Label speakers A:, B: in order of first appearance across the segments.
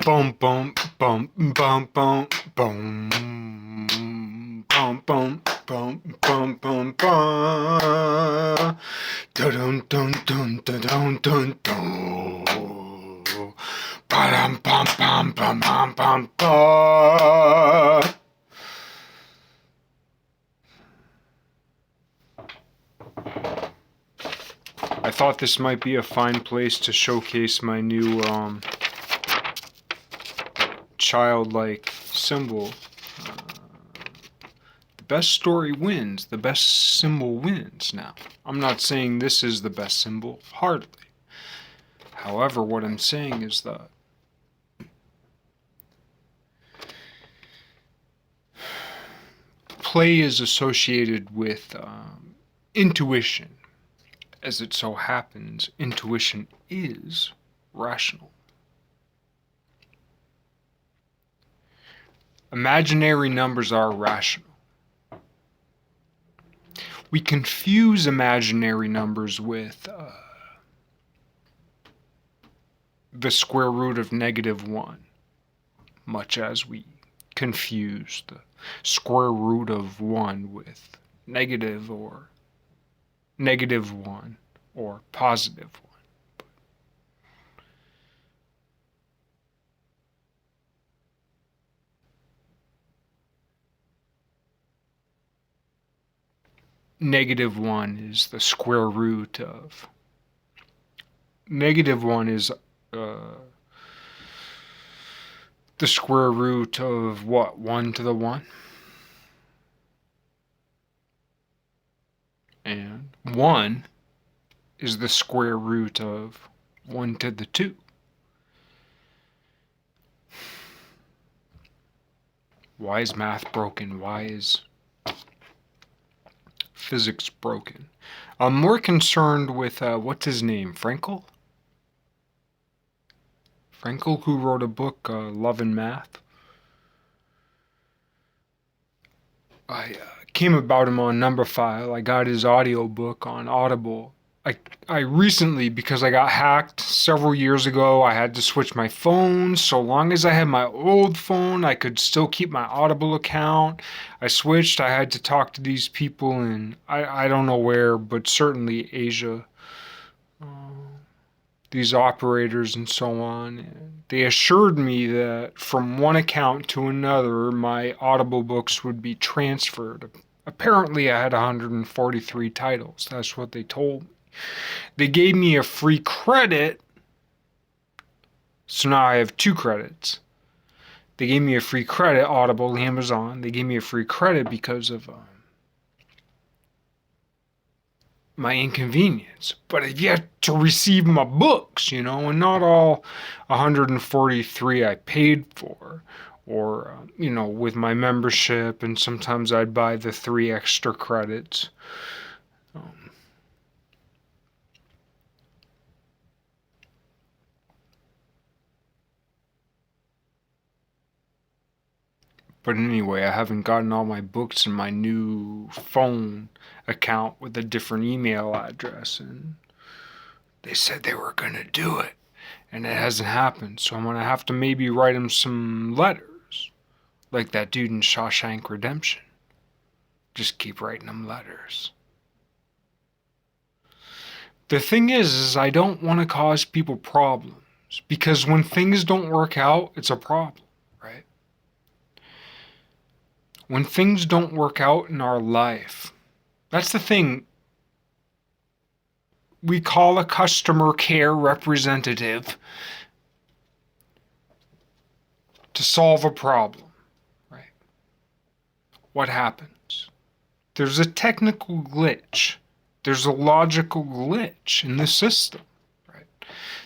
A: Boom, boom, boom, boom, boom, boom. Boom, boom, boom, boom, boom, boom. Dun dun dun dun dun dun dun. Ba-dum, bum, bum, bum, bum, bum, bum. I thought this might be a fine place to showcase my new childlike symbol. The best story wins. The best symbol wins. Now, I'm not saying this is the best symbol, hardly. However, what I'm saying is that play is associated with intuition. As it so happens, intuition is rational. Imaginary numbers are rational. We confuse imaginary numbers with the square root of -1, much as we confuse the square root of 1 with negative or -1 or +1. -1 is the square root of -1 is the square root of what? 1 to the 1? And 1 is the square root of 1 to the 2. Why is math broken? Why is physics broken? I'm more concerned with, what's his name? Frankel? Frankel, who wrote a book, Love and Math. I came about him on Numberphile. I got his audiobook on Audible. I recently, because I got hacked several years ago, I had to switch my phone. So long as I had my old phone, I could still keep my Audible account. I switched. I had to talk to these people in, I don't know where, but certainly Asia. These operators and so on. They assured me that from one account to another, my Audible books would be transferred. Apparently, I had 143 titles. That's what they told me. They gave me a free credit, so now I have 2 credits. They gave me a free credit, Audible, Amazon. They gave me a free credit because of my inconvenience. But I've yet to receive my books, and not all 143 I paid for. Or, with my membership, and sometimes I'd buy the 3 extra credits. But anyway, I haven't gotten all my books in my new phone account with a different email address, and they said they were going to do it, and it hasn't happened, so I'm going to have to maybe write them some letters, like that dude in Shawshank Redemption. Just keep writing them letters. The thing is I don't want to cause people problems, because when things don't work out, it's a problem. When things don't work out in our life, that's the thing. We call a customer care representative to solve a problem, right? What happens? There's a technical glitch. There's a logical glitch in the system, right?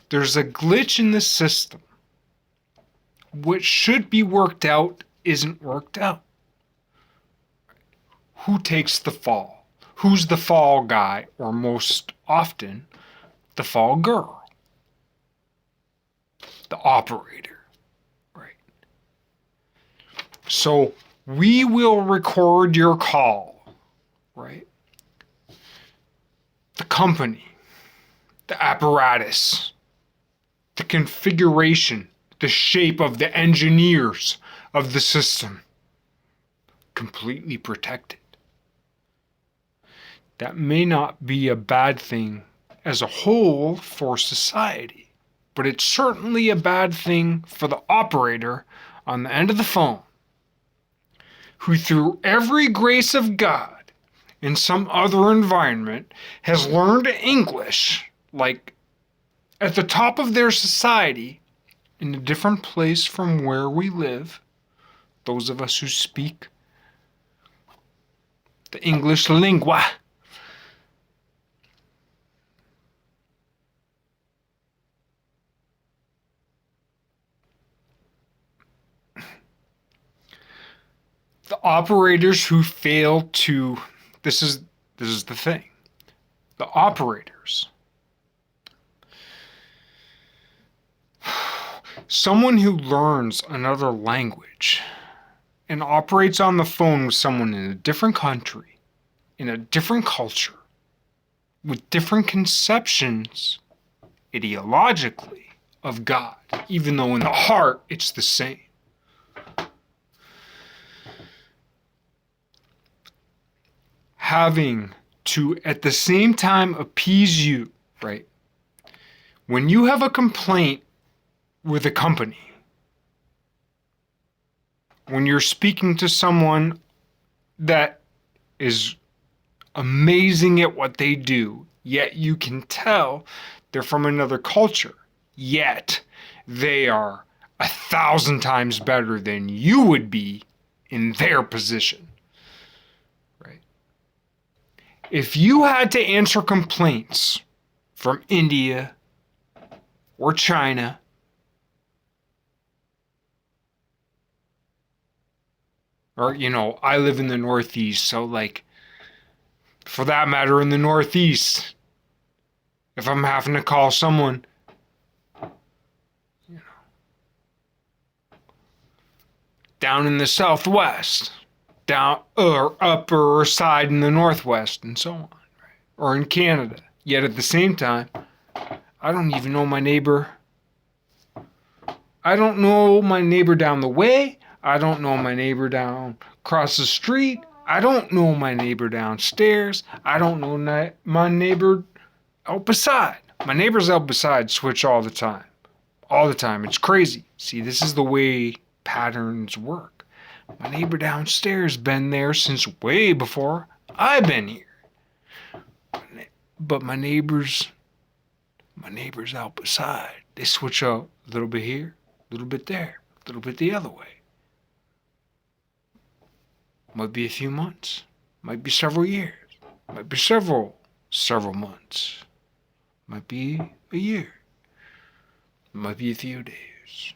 A: There's a glitch in the system. What should be worked out isn't worked out. Who takes the fall? Who's the fall guy, or most often, the fall girl? The operator, right? So we will record your call, right? The company, the apparatus, the configuration, the shape of the engineers of the system. Completely protected. That may not be a bad thing as a whole for society, but it's certainly a bad thing for the operator on the end of the phone, who through every grace of God in some other environment has learned English, like at the top of their society, in a different place from where we live, those of us who speak the English lingua. The operators who fail to, this is the thing. The operators, someone who learns another language and operates on the phone with someone in a different country, in a different culture, with different conceptions ideologically of God, even though in the heart it's the same. Having to at the same time appease you, right? When you have a complaint with a company, when you're speaking to someone that is amazing at what they do, yet you can tell they're from another culture, yet they are 1,000 times better than you would be in their position. If you had to answer complaints from India or China, or, I live in the Northeast, so like, for that matter, in the Northeast, if I'm having to call someone, down in the Southwest, down or upper side in the Northwest, and so on, right? Or in Canada. Yet at the same time, I don't even know my neighbor. I don't know my neighbor down the way. I don't know my neighbor down across the street. I don't know my neighbor downstairs. I don't know my neighbor out beside. My neighbors out beside switch all the time. All the time. It's crazy. See, this is the way patterns work. My neighbor downstairs been there since way before I've been here. But my neighbors out beside, they switch out a little bit here, a little bit there, a little bit the other way. Might be a few months, might be several years, might be several months, might be a year, might be a few days,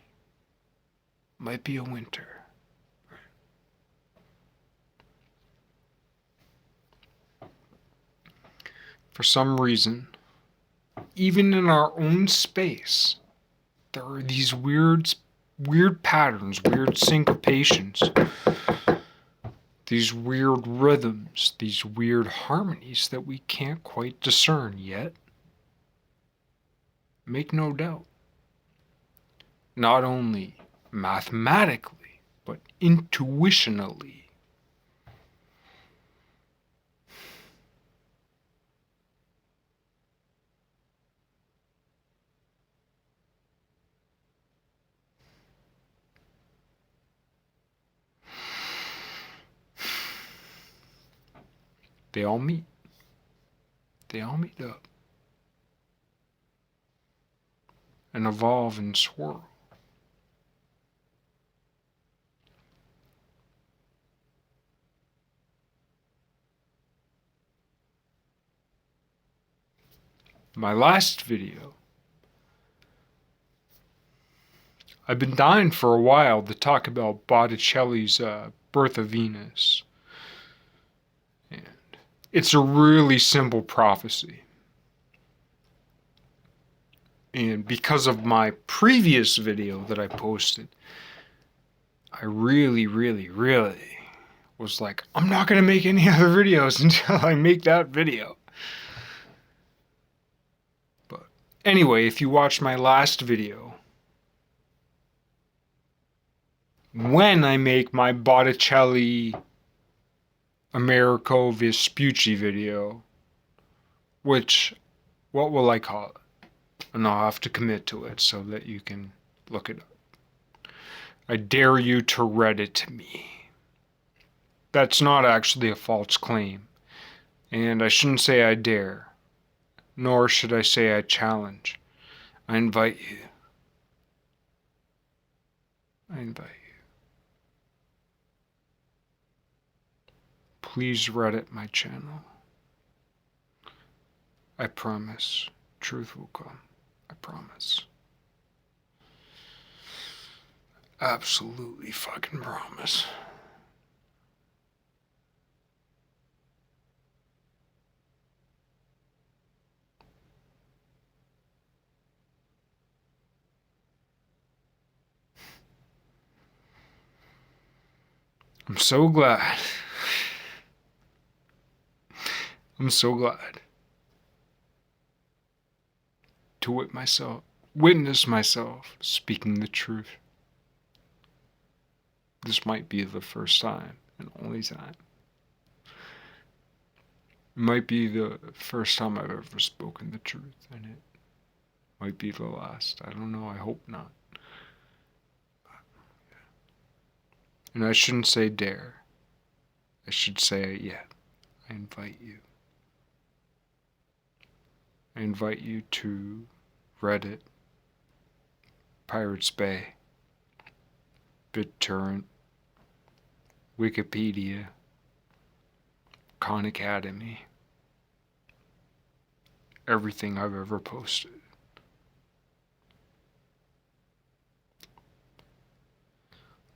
A: might be a winter. For some reason, even in our own space, there are these weird patterns, weird syncopations, these weird rhythms, these weird harmonies that we can't quite discern yet. Make no doubt. Not only mathematically, but intuitionally. They all meet. They all meet up and evolve and swirl. My last video, I've been dying for a while to talk about Botticelli's Birth of Venus. It's a really simple prophecy. And because of my previous video that I posted, I really was like, I'm not going to make any other videos until I make that video. But anyway, if you watched my last video, when I make my Botticelli Americo Vespucci video, which, what will I call it? And I'll have to commit to it so that you can look it up. I dare you to Reddit me. That's not actually a false claim. And I shouldn't say I dare, nor should I say I challenge. I invite you. I invite you. Please Reddit my channel. I promise. Truth will come. I promise. Absolutely fucking promise. I'm so glad. I'm so glad to witness myself speaking the truth. This might be the first time and only time. It might be the first time I've ever spoken the truth, and it might be the last. I don't know. I hope not. And I shouldn't say dare. I should say yet. I invite you. I invite you to Reddit, Pirates Bay, BitTorrent, Wikipedia, Khan Academy, everything I've ever posted.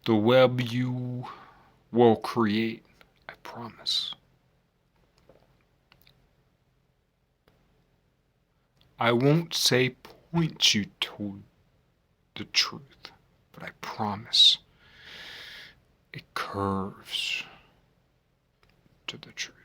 A: The web you will create, I promise. I won't say point you to the truth, but I promise it curves to the truth.